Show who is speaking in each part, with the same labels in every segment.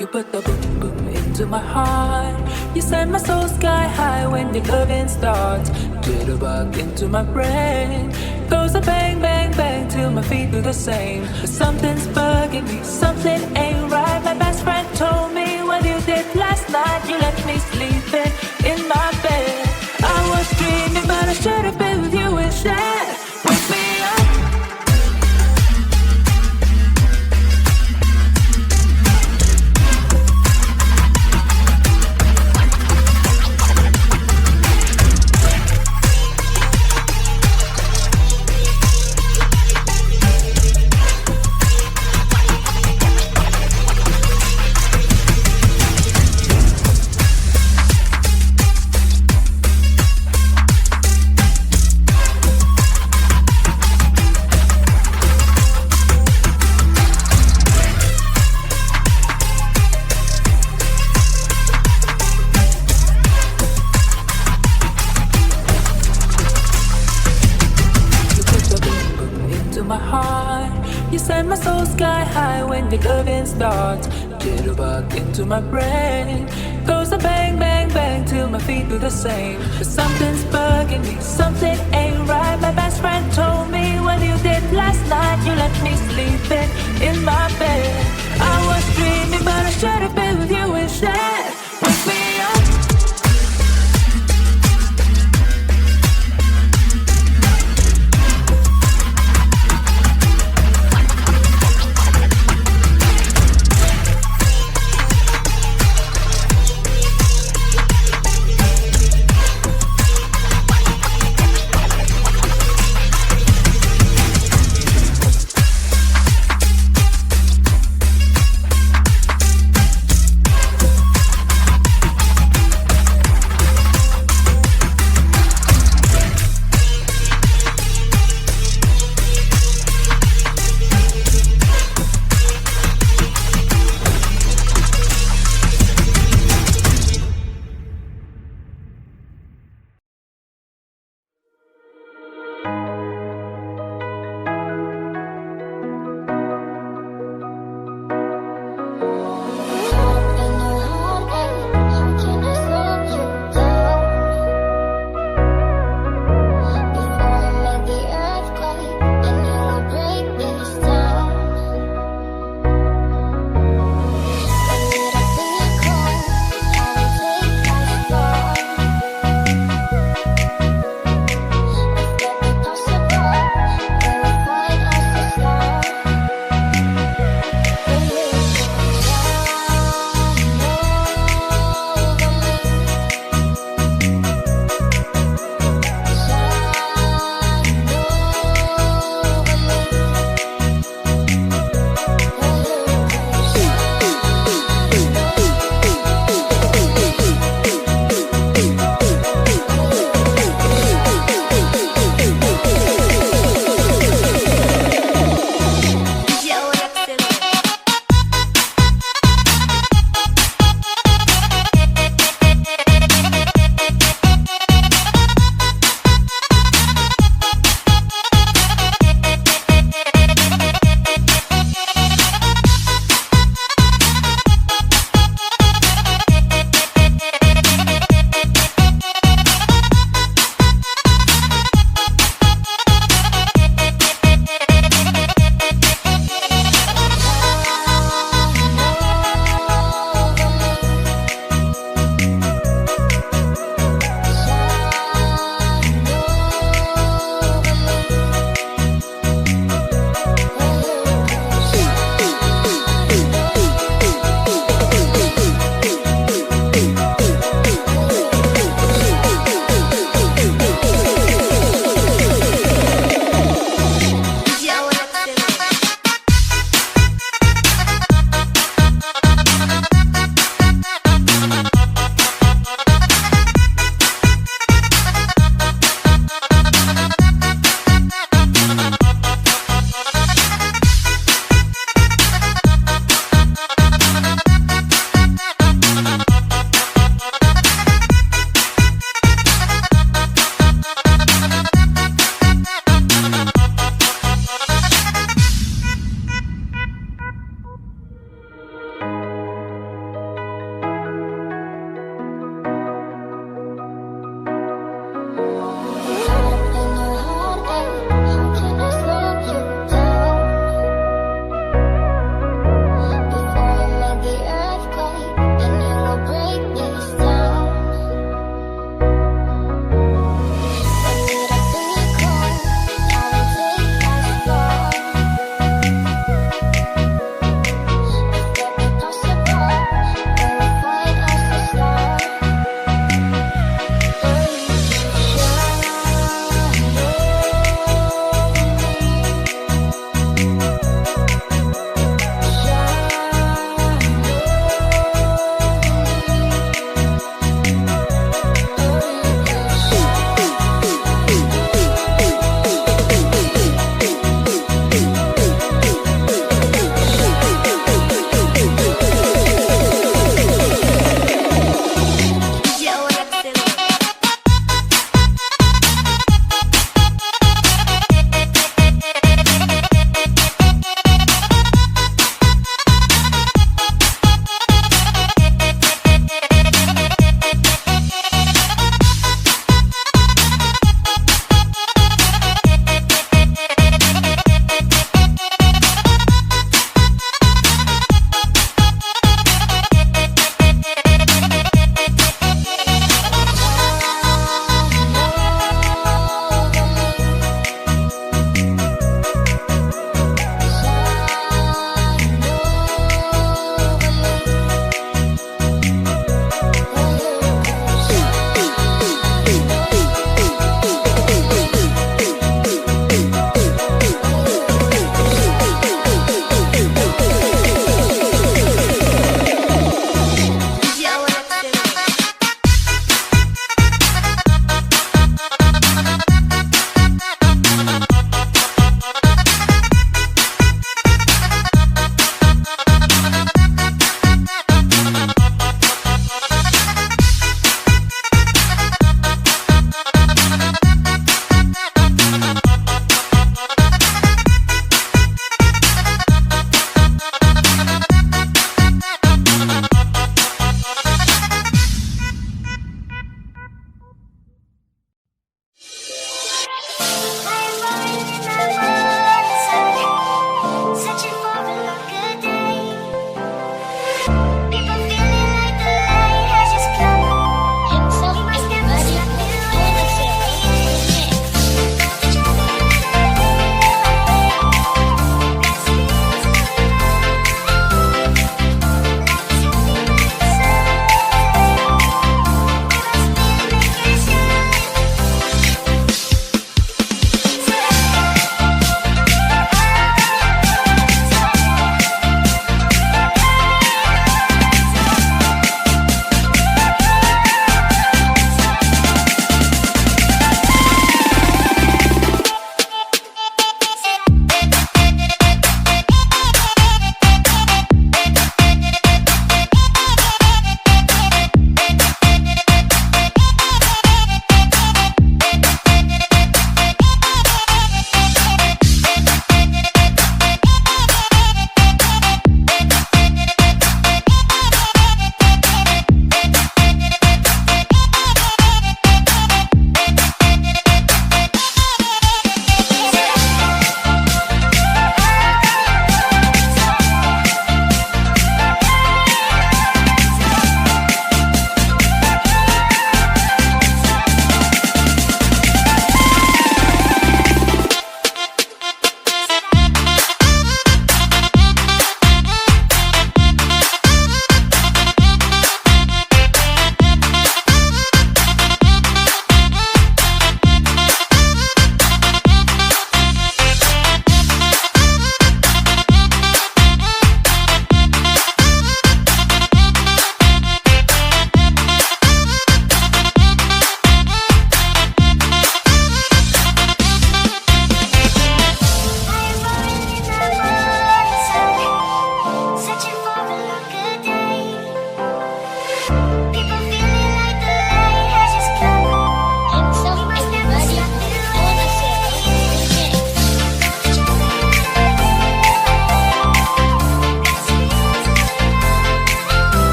Speaker 1: You put the boom boom into my heart. You send my soul sky high when your loving starts. Jitterbug into my brain. Goes a bang bang bang till my feet do the same. But something's bugging me, something ain't right. My best friend told me what you did last night. You left me sleeping in my bed. I was dreaming, but I should have been with you instead. Wake me up. My soul sky high when your loving starts. Jitterbug into my brain. Goes a bang bang bang till my feet do the same. But something's bugging me, something ain't right. My best friend told me what you did last night. You left me sleeping in my bed. I was dreaming, but I should have been with you instead. Wake me up.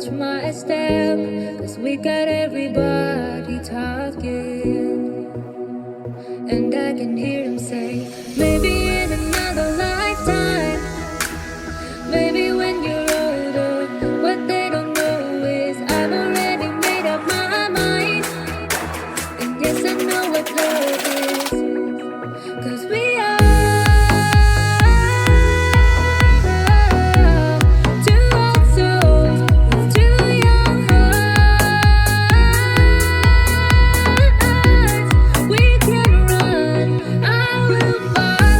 Speaker 1: watch my step, 'cause we got everybody talking. And I can hear them say, maybe in another lifetime, maybe when you're older. What they don't know is I've already made up my mind. And yes, I know what love is, 'cause we are two old souls with two young hearts. We can run, I will fight.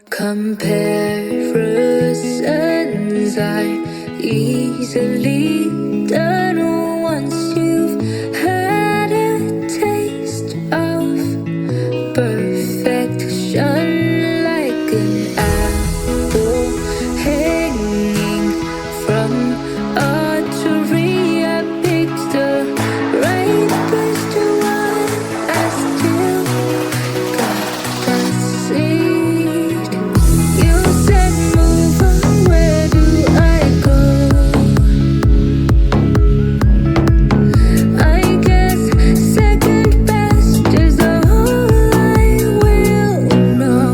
Speaker 1: Comparisons are easily done once you've had a taste of perfection, like an apple hanging from a tree. I picked the ripest one. I still got the seed. You said move on, where do I go? I guess second best is all I will know.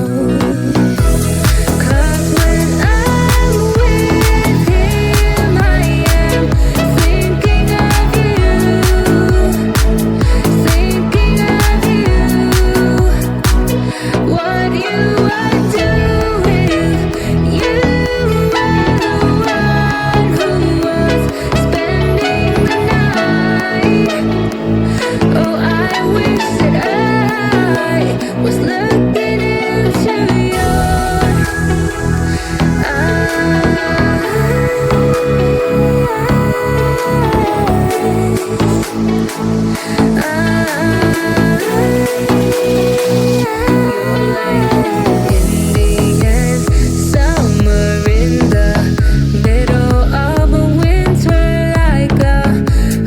Speaker 1: 'Cause when I'm with him, I am thinking of you, thinking of you. What you are doing, you were the one who was spending the night. Oh, I wish that I was looking into your Indian summer in the middle of a winter, like a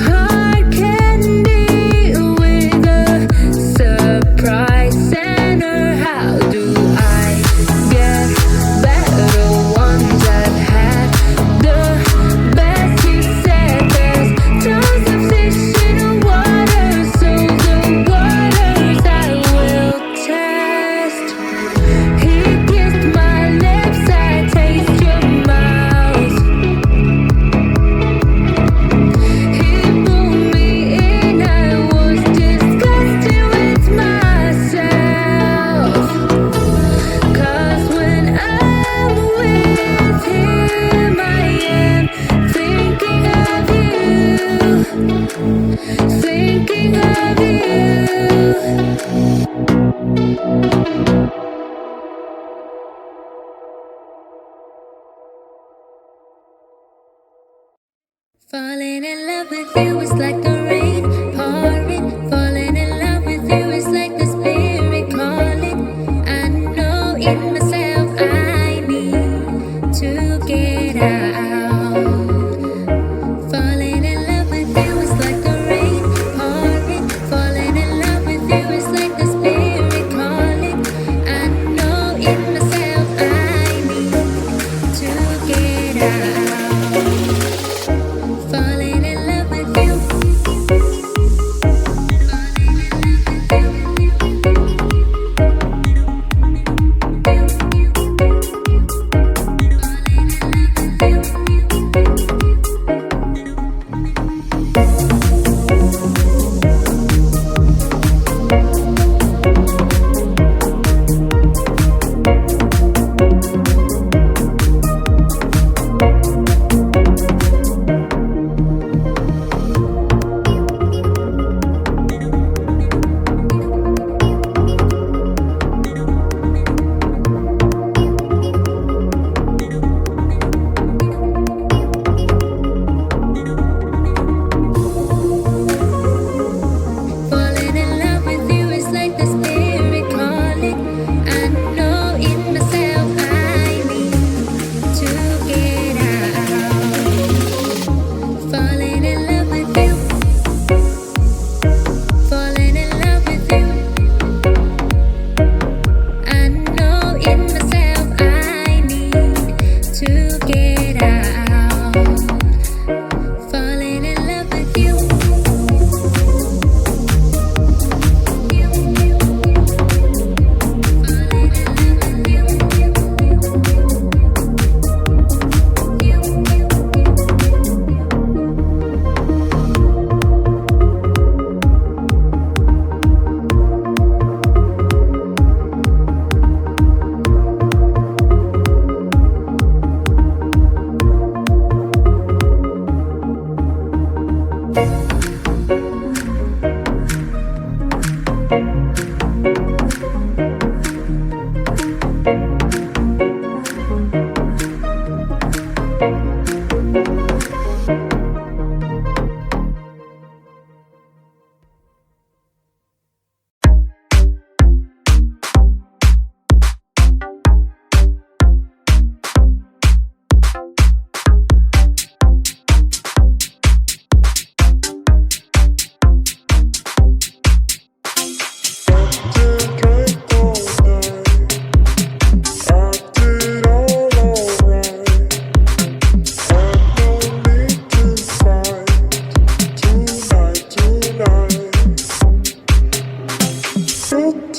Speaker 1: hard candy with a surprise center.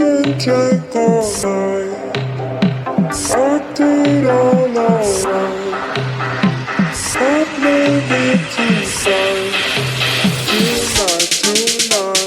Speaker 2: and drank all night. Acted all alright. I've made it too far. Tonight, tonight.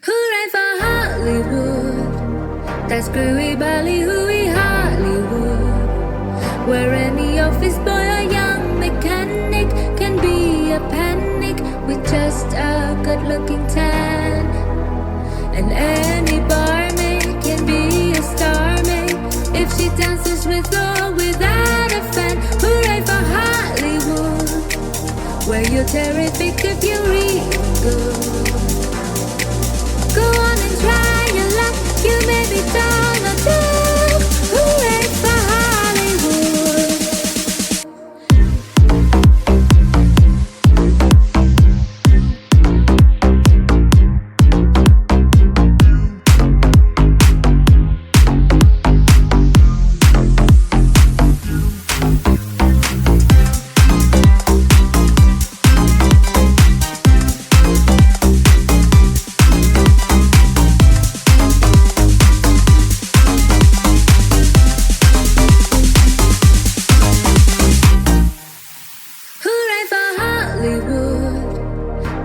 Speaker 1: Hooray for Hollywood, that screwy ballyhooey Hollywood, where any office boy or young mechanic can be a panic with just a good-looking tan, and any barmaid can be a starmaid if she dances with or without a fan. Hooray for Hollywood, where you're terrific if you're real good. Go on and try your luck, you may be Donald Duck. Hooray for Hollywood.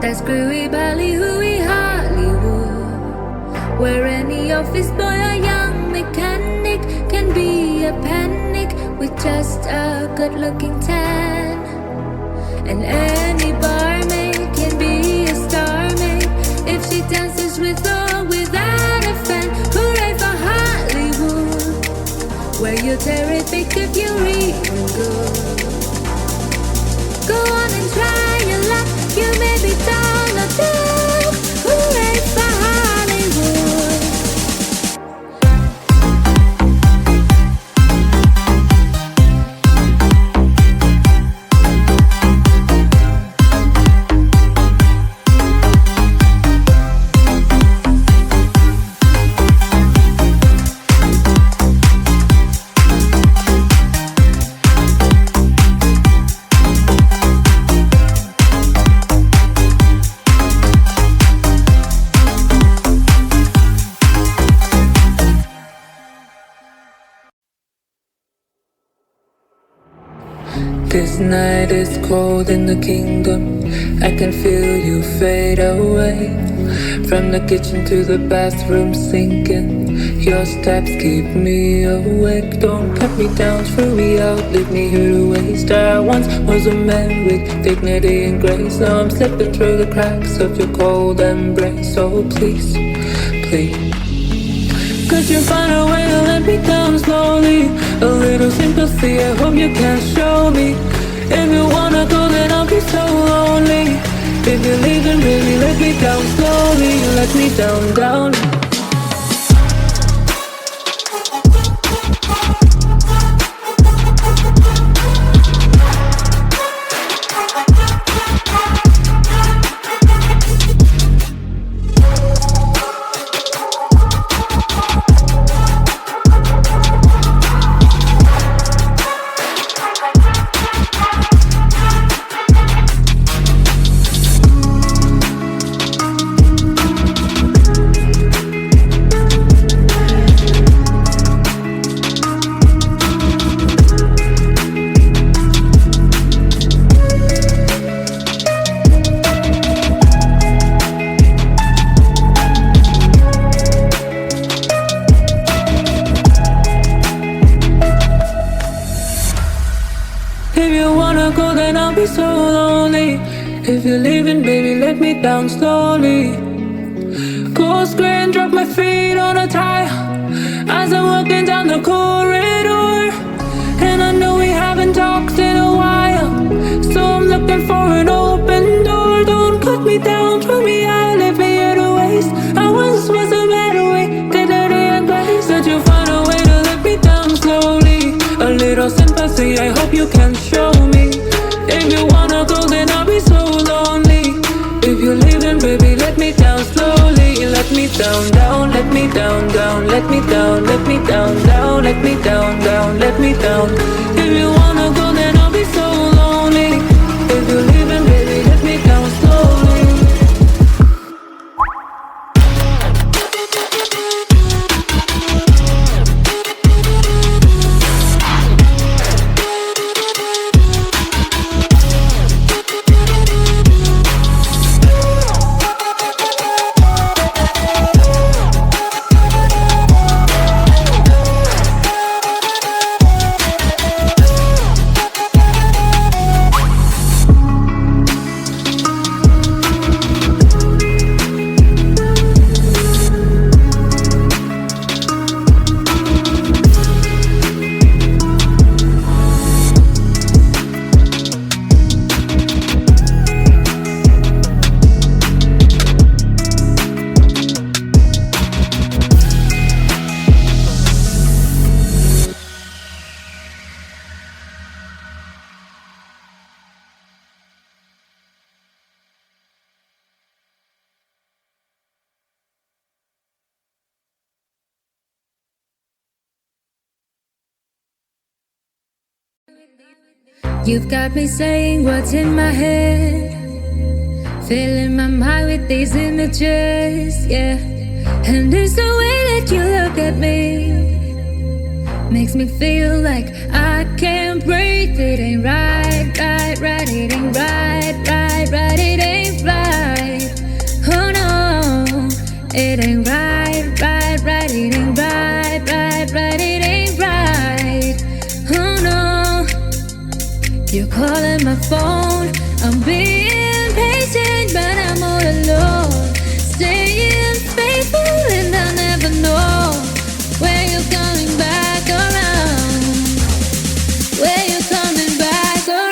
Speaker 1: That screwy ballyhooey Hollywood, where any office boy or young mechanic can be a panic with just a good-looking tan, and any barmaid can be a starmaid if she dances with or without a fan. Hooray for Hollywood, where you're terrific if you're real good. Go on and try your luck, you may be Donald Duck. Hooray for Hollywood. This night is cold in the kingdom. I can feel you fade away. From the kitchen to the bathroom sinking. Your steps keep me awake. Don't cut me down, throw me out, leave me here to waste. I once was a man with dignity and grace. Now I'm slipping through the cracks of your cold embrace. So please, please, could you find a way to let me down slowly? A little sympathy, I hope you can show me. If you wanna go, then I'll be so lonely. If you're leaving, really let me down slowly. Let me down, down. be so lonely. If you're leaving, baby, let me down slowly. Go square and drop my feet on a tile as I'm walking down the corridor. And I know we haven't talked in a while, so I'm looking for an open door. Don't cut me down, throw me out, leave me here to waste. I once was a better way, get dirty and place. That you find a way to let me down slowly. A little sympathy, I hope you can show me. If you wanna go, then I'll be so lonely. If you're leaving, baby, let me down slowly. Let me down, down, let me down, down, let me down, let me down, down, let me down, down, let me down. If you wanna go, then I'll be so lonely. If you're leaving, baby, let me down slowly.
Speaker 3: You've got me saying what's in my head, filling my mind with these images, yeah. And it's the way that you look at me, makes me feel like I can't breathe. It ain't right, right, right. It ain't right, right, right. It ain't right. Oh no, it ain't right, right, right. It ain't right, right, right. It ain't right. Oh no. You're calling my phone, I'm being patient, but I'm all alone. Staying faithful and I'll never know when you're coming back around. When you're coming back around.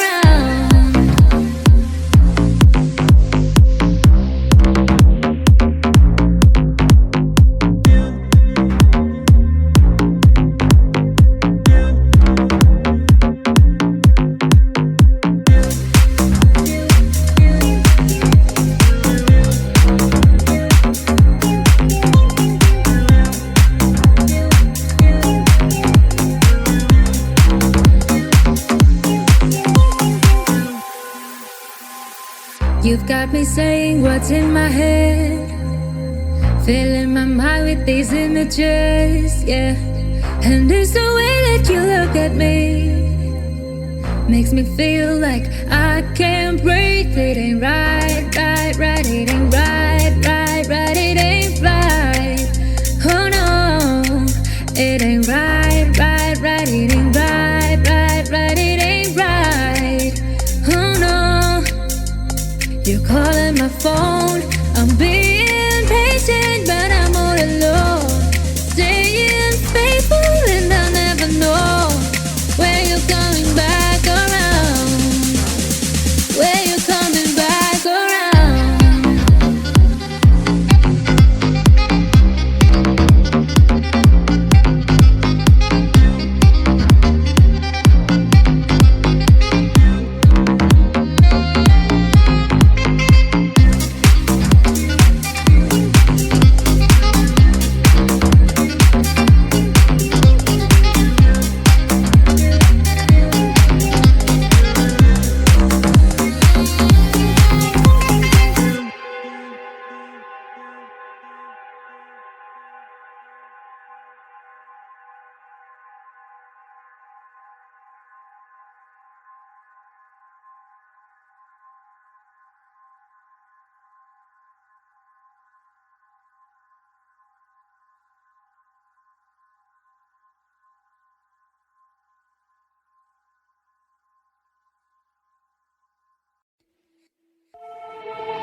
Speaker 3: You've got me saying what's in my head, filling my mind with these images, yeah. And it's the way that you look at me, makes me feel like I can't breathe. It ain't right, right, right. It ain't right, right, right. It ain't right. Oh no, it ain't right, right, right. It ain't right, right, right. It ain't right. Oh no. You're calling my phone, I'm being patient, but I'm all alone. Staying faithful and I'll never know when you're coming back around. When you're coming back around.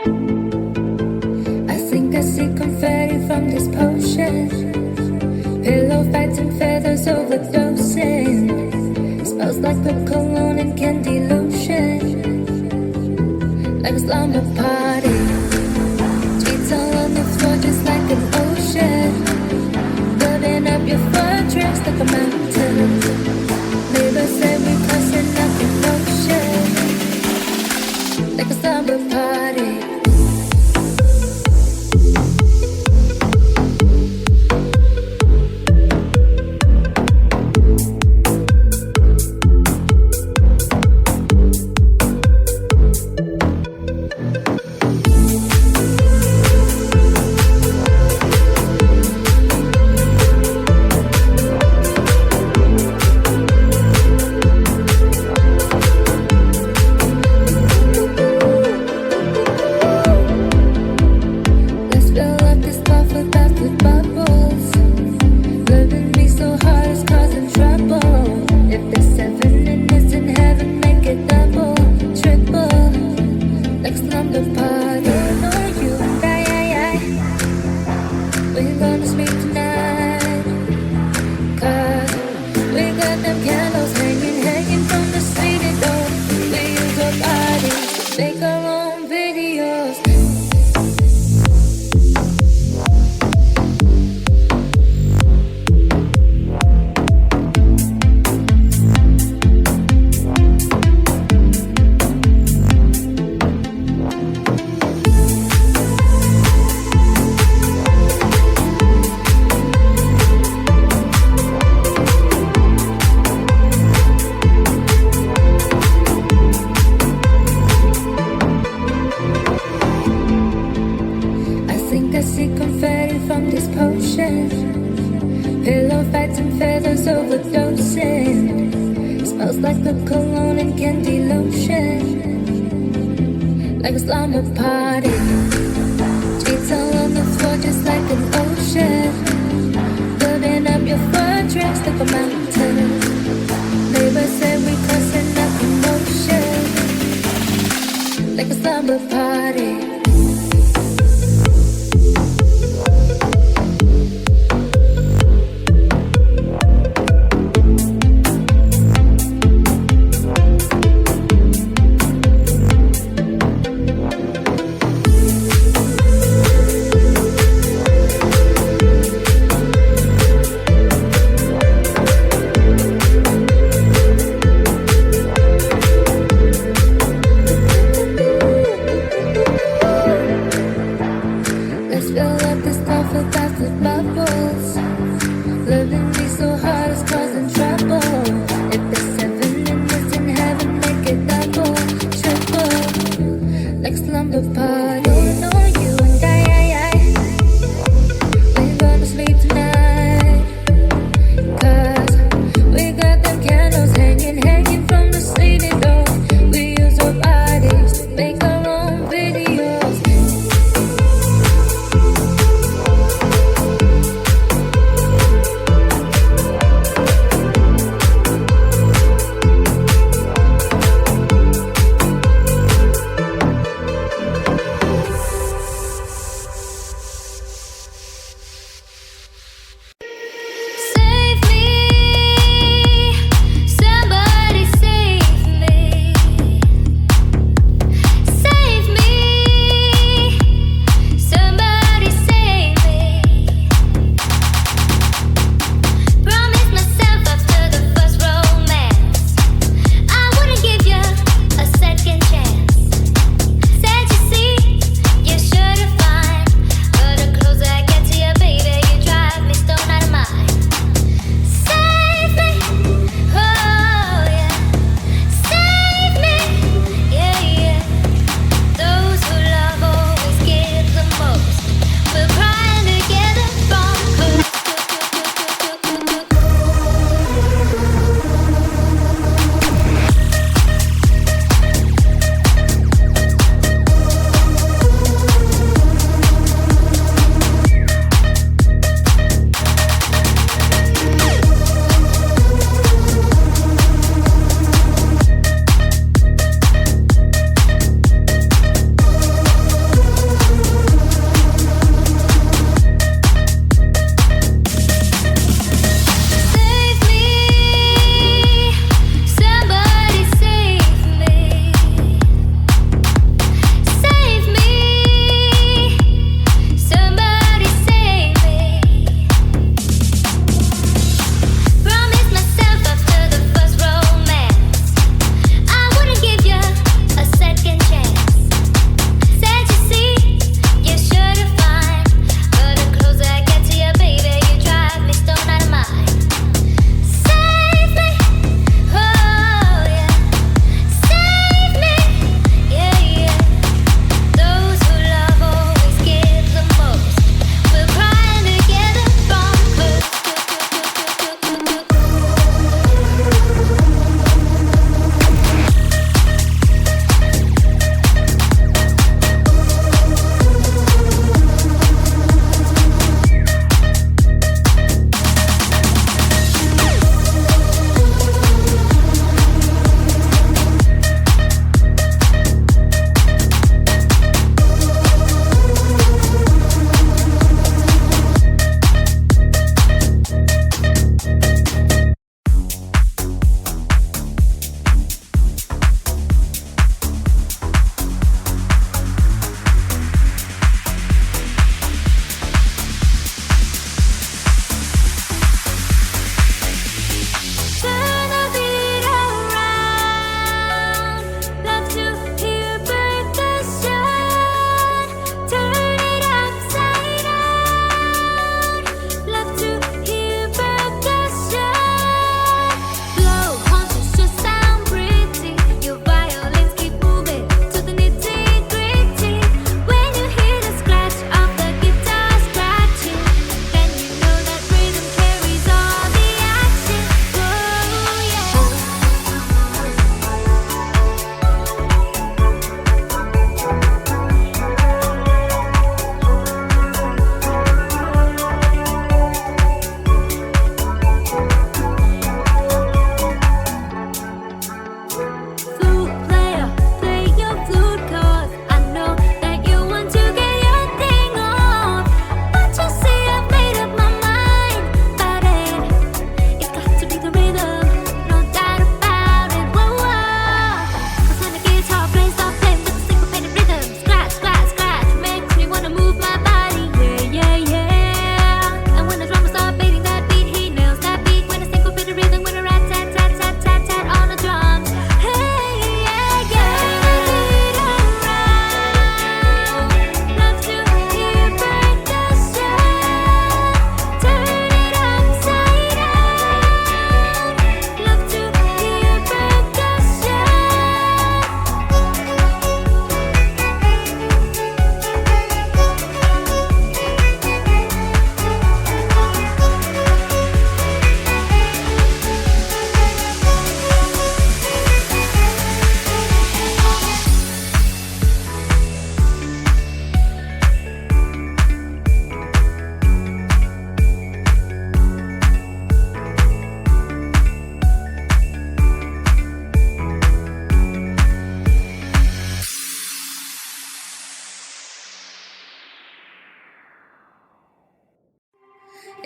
Speaker 3: I think I see confetti from this potion. Pillow fights and feathers overdosing. Smells like a cologne and candy lotion. Like a slumber party. Sheets all on the floor just like an ocean. Building up your fortress like a mountain. Neighbors say we crossing up in motion. Like a slumber party.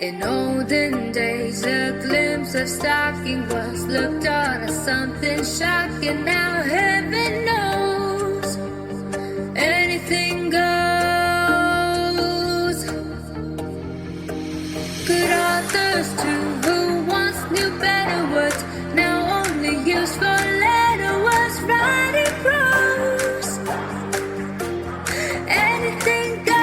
Speaker 3: In olden days, a glimpse of stocking was looked on as something shocking. Now heaven knows anything goes. Good authors too, who once knew better words, now only used for letter was writing prose. Anything goes.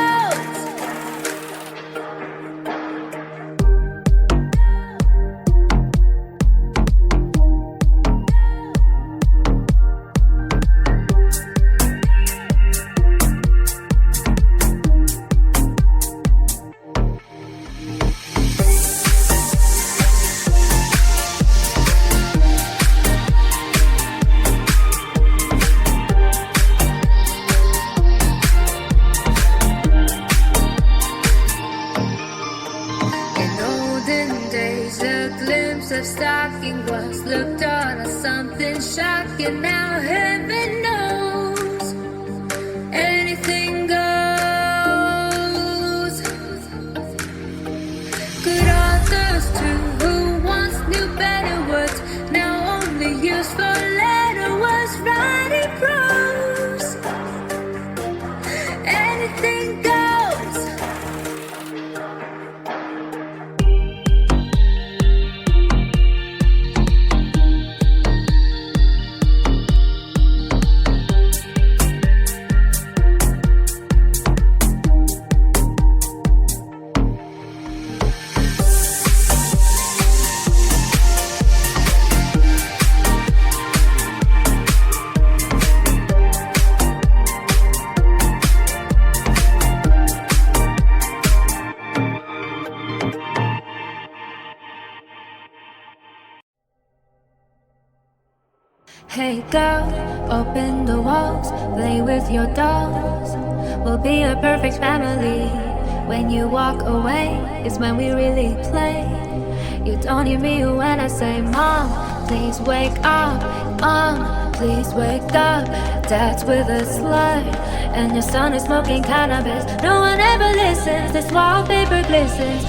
Speaker 3: Of stocking was looked on as something shocking. Now heaven knows anything goes. Good authors too, who once knew better words, now only used for letter was writing prose. Anything goes. Hey girl, open the walls, play with your dolls. We'll be a perfect family. When you walk away, it's when we really play. You don't hear me when I say, Mom, please wake up. Mom, please wake up. Dad's with a slut, and your son is smoking cannabis. No one ever listens, this wallpaper glistens.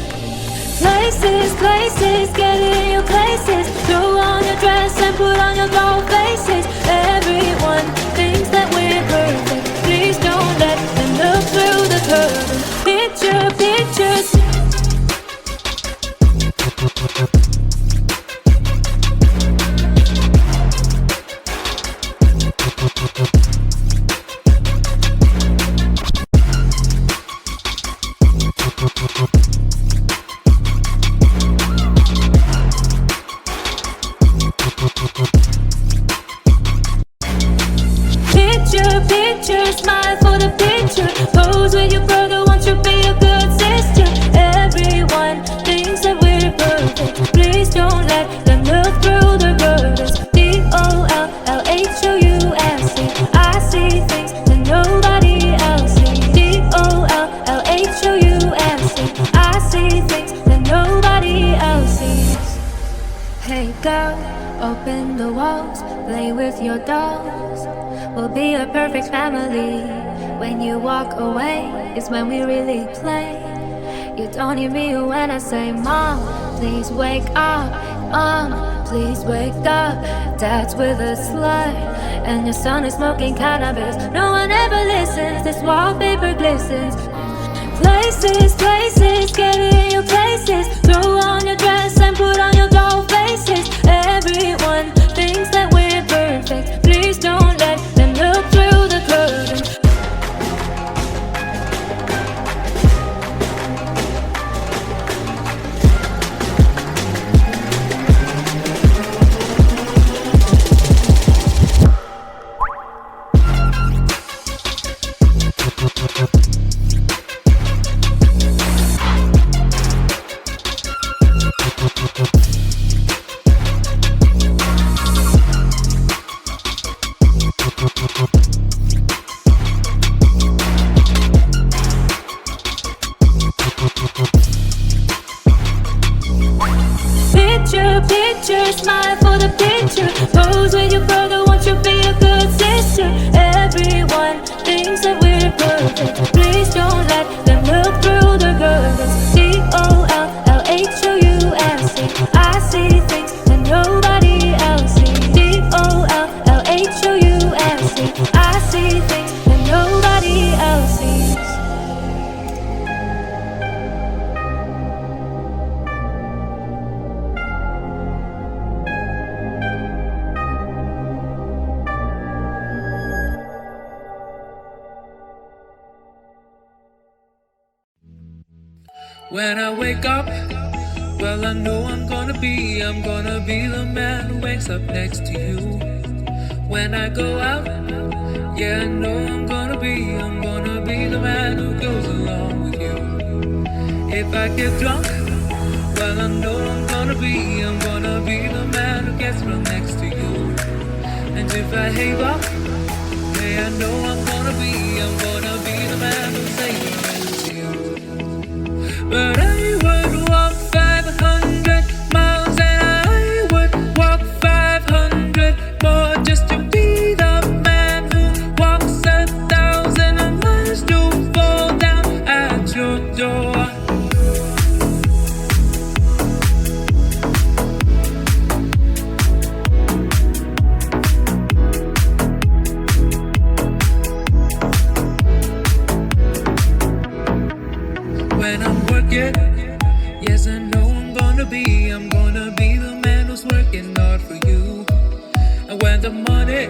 Speaker 3: Places, places, get in your places. Throw on your dress and put on your doll faces. Everyone thinks that we're perfect. Please don't let them look through the curtain. Picture, pictures. Picture, smile for the picture. Pose with your brother, won't you be a good sister? Everyone thinks that we're perfect. Please don't let them look through the curtains. DOLLHOUSE. I see things that nobody else sees. DOLLHOUSE. I see things that nobody else sees. Hey girl, open the walls, play with your dolls. We'll be a perfect family. When you walk away, it's when we really play. You don't hear me when I say, Mom, please wake up. Mom, please wake up. Dad's with a slut, and your son is smoking cannabis. No one ever listens, this wallpaper glistens. Places, places, get in your places. Throw on your dress and put on your doll faces. Everyone thinks that we're perfect. Please don't let them look through the curtain.
Speaker 1: When I wake up, well, I know I'm gonna be the man who wakes up next to you. When I go out, yeah, I know I'm gonna be the man who goes along with you. If I get drunk, well, I know I'm gonna be the man who gets right next to you. And if I have up, hey, I know I'm gonna be the man who says to you. But I would walk 500 miles and I would walk 500 more just to be the man who walks 1,000 miles to fall down at your door. When I'm working, yes, I know I'm gonna be the man who's working hard for you. And when the money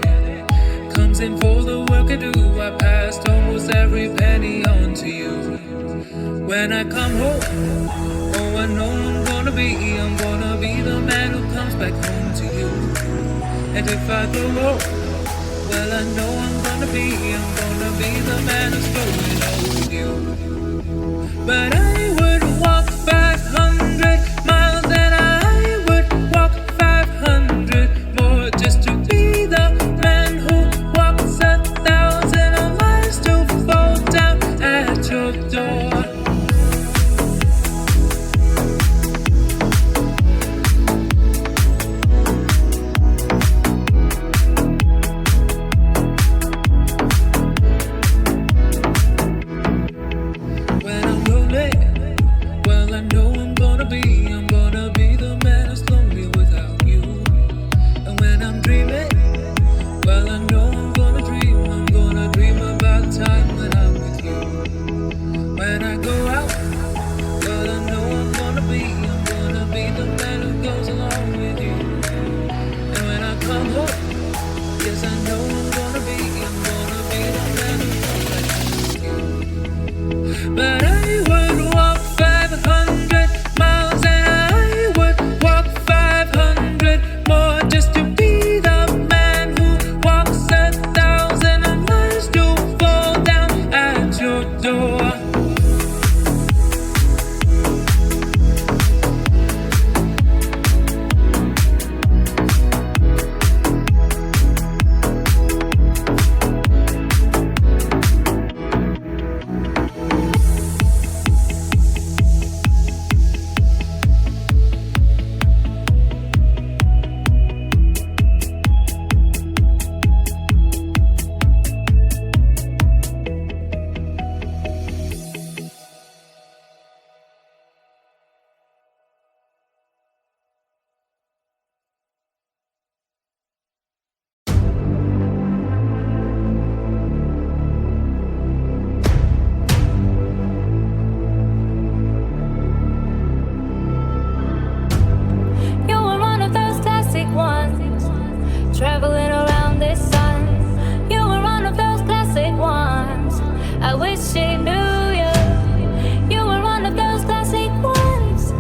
Speaker 1: comes in for the work I do, I passed almost every penny on to you. When I come home, oh, I know I'm gonna be the man who comes back home to you. And if I go home, well, I know I'm gonna be the man who's going home with you. But I would walk 500 miles and I would walk 500 more just to be the man who walks 1,000 miles to fall down at your door. When I'm lonely, well, I know I'm gonna be the man who's lonely without you. And when I'm dreaming, well, I know I'm gonna dream about time when I'm with you. When I go out, well, I know I'm gonna be the man who goes along with you. And when I come home, yes, I know I'm gonna be the man who comes back home with you. But I would walk 500 miles and I would walk 500 more just to be the man who walks 1,000 miles to fall down at your door.
Speaker 3: You were one of those classic ones, traveling around this sun. You were one of those classic ones. I wish she knew you. You were one of those classic ones.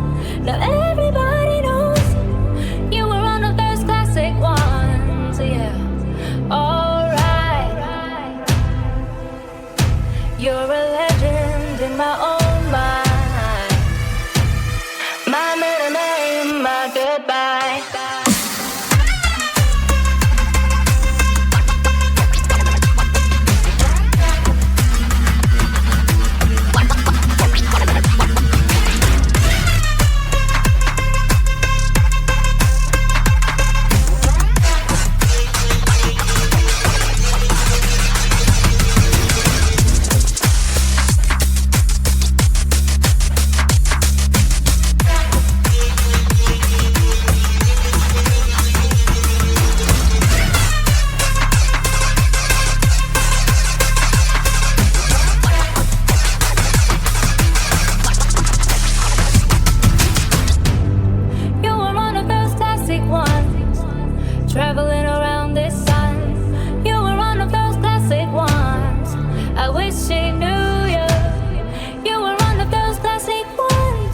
Speaker 3: Now everybody knows. You were one of those classic ones. Yeah. Alright. You're a legend in my own mind. My middle name, my goodbye. she knew you. You were one of those classic ones.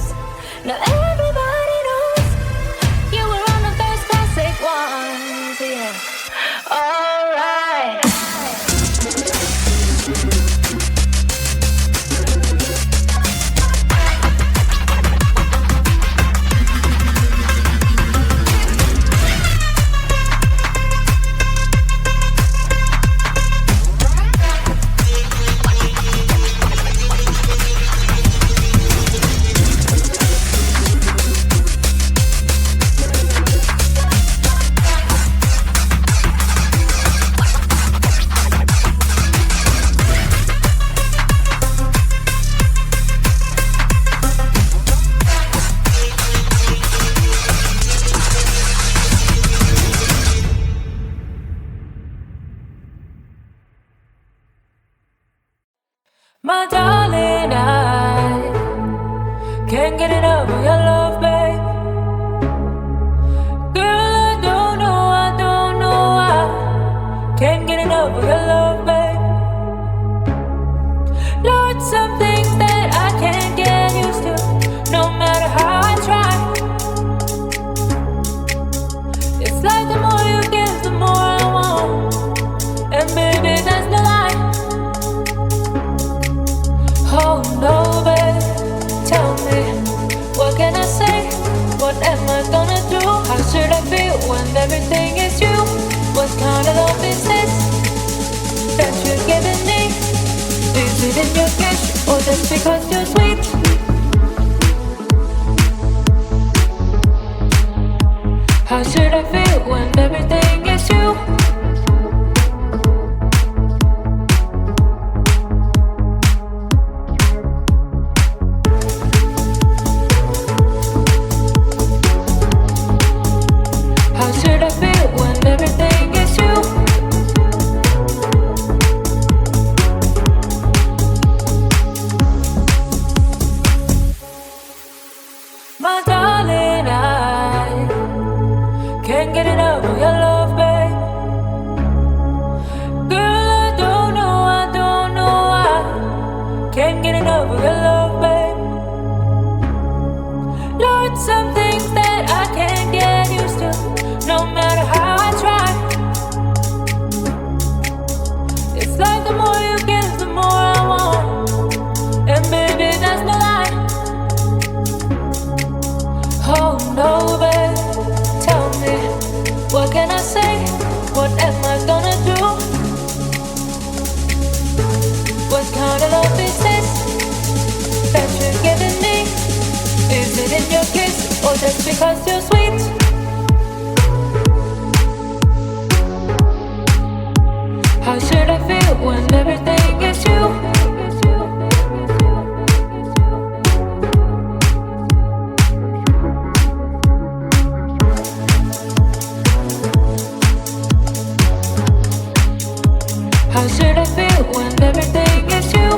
Speaker 1: enough of your love, babe. Lord, some things that I can't get used to, no matter how I try. It's like the more you give, the more I want. And baby, that's no lie. Oh no, babe, tell me, what can I say? What am I gonna do? How should I feel when everything is you? What kind of love is this that you're giving me? Is it in your kiss, or just because you're sweet? How should I feel when everything is you? How should I feel when everything is you? My darling, I can't get enough of your love, babe. Girl, I don't know why. Can't get enough of your love, babe. Lord, some things that I can't get used to, no matter how I try. It's like the more you give, the more I want. And baby, that's no lie. Oh no, babe, tell me, what can I say? What am I gonna do? What kind of love is this that you're giving me? Is it in your kiss, or just because you're sweet? How should I feel when everything is you? How should I feel when everything is you?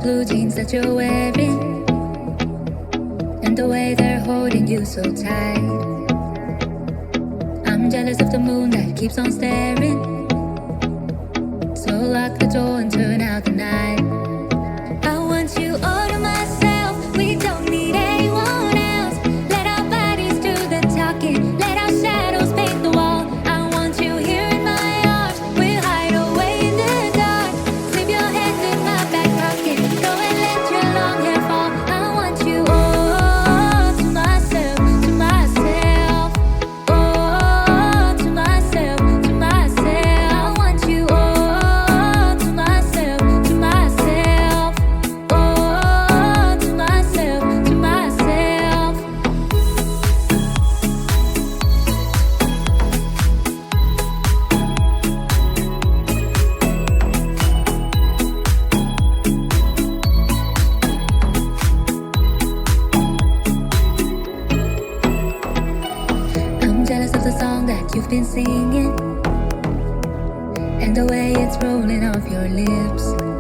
Speaker 3: blue jeans that you're wearing, and the way they're holding you so tight. I'm jealous of the moon that keeps on staring. So lock the door and turn out the night. I want you all to myself. We don't need anyone else. Let our bodies do the talking. Let our shadows paint the wall. I want you here in my arms. We'll hide away in the dark. Slip your hand in my back pocket. Go and let your long hair fall. I want you all to myself, to myself. Oh, to myself, to myself. I want you all to myself, to myself. Oh, to myself, to myself. I'm jealous of the song that you've been singing, and the way it's rolling off your lips.